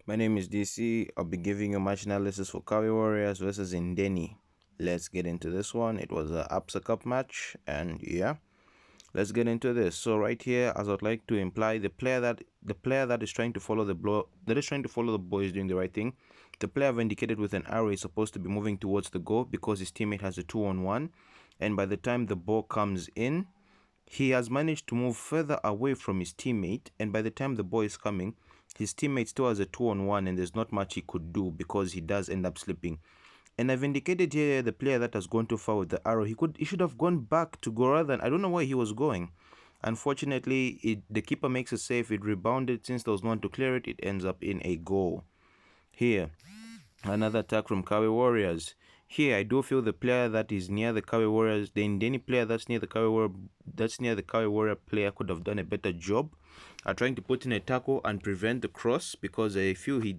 My name is DC. I'll be giving you match analysis for Kawi Warriors versus Indeni. Let's get into this one. It was a APSA Cup match, and yeah, let's get into this. So right here, as I'd like to imply, the player that is trying to follow the ball is doing the right thing. The player I've indicated with an arrow is supposed to be moving towards the goal because his teammate has a 2-on-1, and by the time the ball comes in, he has managed to move further away from his teammate, and by the time the ball is coming, his teammate still has a 2-on-1 and there's not much he could do because he does end up slipping. And I've indicated here the player that has gone too far with the arrow. He should have gone back to go rather than, I don't know where he was going. Unfortunately, the keeper makes a save. It rebounded. Since there was no one to clear it, it ends up in a goal. Here, another attack from Kawe Warriors. Here, I do feel the player that is near the Kawe Warriors, the Indeni player that's near the Kawe Warrior player could have done a better job at trying to put in a tackle and prevent the cross, because I feel he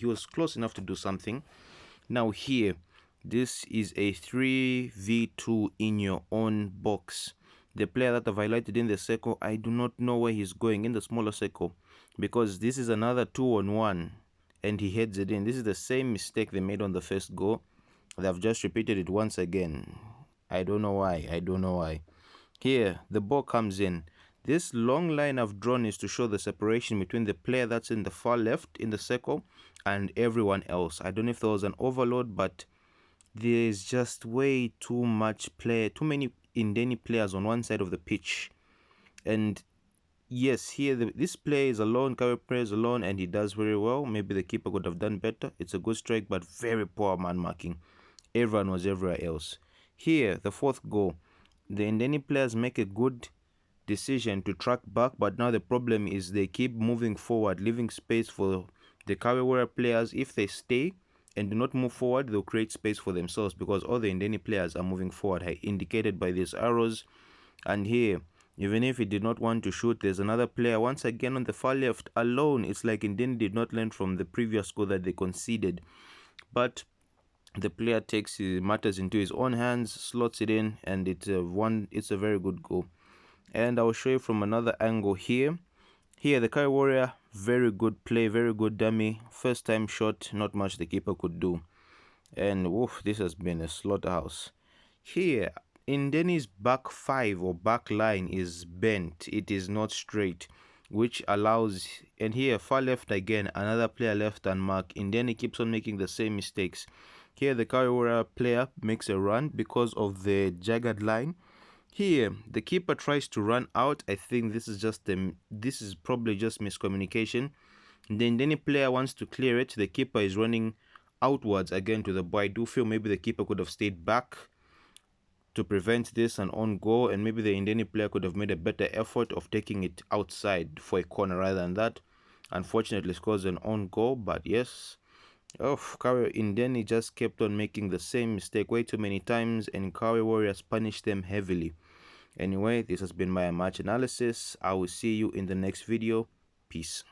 was close enough to do something. Now here, this is a 3v2 in your own box. The player that I've highlighted in the circle, I do not know where he's going in the smaller circle, because this is another 2-on-1 and he heads it in. This is the same mistake they made on the first goal. They've just repeated it once again. I don't know why. Here, the ball comes in. This long line I've drawn is to show the separation between the player that's in the far left in the circle and everyone else. I don't know if there was an overload, but there's just way too many Indeni players on one side of the pitch. And yes, here this player is alone, Kawe player is alone, and he does very well. Maybe the keeper could have done better. It's a good strike, but very poor man marking. Everyone was everywhere else. Here, the fourth goal. The Indeni players make a good decision to track back, but now the problem is they keep moving forward, leaving space for the Kawe Warrior players. If they stay and do not move forward, they'll create space for themselves because all the Indeni players are moving forward, indicated by these arrows. And here, even if he did not want to shoot, there's another player once again on the far left alone. It's like Indeni did not learn from the previous goal that they conceded. But the player takes matters into his own hands, slots it in, and it's a very good goal. And I'll show you from another angle here. Here, the Kai Warrior, very good play, very good dummy. First time shot, not much the keeper could do. And woof, this has been a slaughterhouse. Here, Indeni's back five or back line is bent. It is not straight, which allows, and here, far left again, another player left unmarked. Indeni keeps on making the same mistakes. Here, the Kai Warrior player makes a run because of the jagged line. Here, the keeper tries to run out. I think this is probably just miscommunication. Then any player wants to clear it. The keeper is running outwards again to the ball. I do feel maybe the keeper could have stayed back to prevent this an own goal, and maybe the Indeni player could have made a better effort of taking it outside for a corner rather than that. Unfortunately, scores an own goal, but yes. Oh, Kawe Indeni just kept on making the same mistake way too many times, and Kawe Warriors punished them heavily. Anyway, this has been my match analysis. I will see you in the next video. Peace.